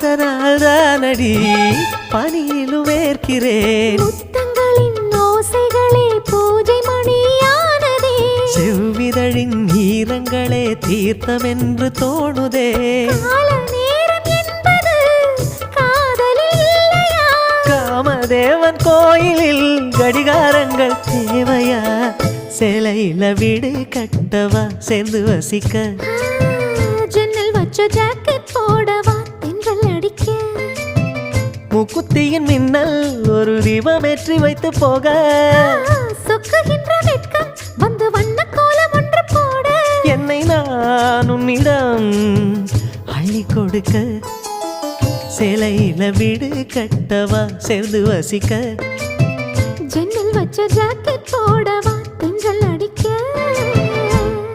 அதனால்தானடி பனியிலும் வேர்க்கிறேன். முத்தங்களின் ஓசைகளே பூஜை மணியானதே. செவ்விதழின் ஈரங்களே தீர்த்தமென்று தோணுதே. கால நேரம் என்பது காதலில் இல்லையா? காமதேவன் கோயிலில் கடிகாரங்கள் தேவையா? சேலையில வீடு கட்டவா சேர்ந்து வசிக்க? ஜன்னல் வச்ச ஜாக்கெட் போடவா தென்றல் அடிக்க? முக்குத்தியின் மின்னல் ஒரு தீபமேற்றி வைத்து போக. சொக்குகின்ற வெட்கம் வந்து வண்ண கோலம் ஒன்று போட. என்னை நான் உன்னிடம் அள்ளி கொடுக்க. சேலையில வீடு கட்டவா சேர்ந்து வசிக்க? ஜன்னல் வச்ச ஜாக்கெட் போடவா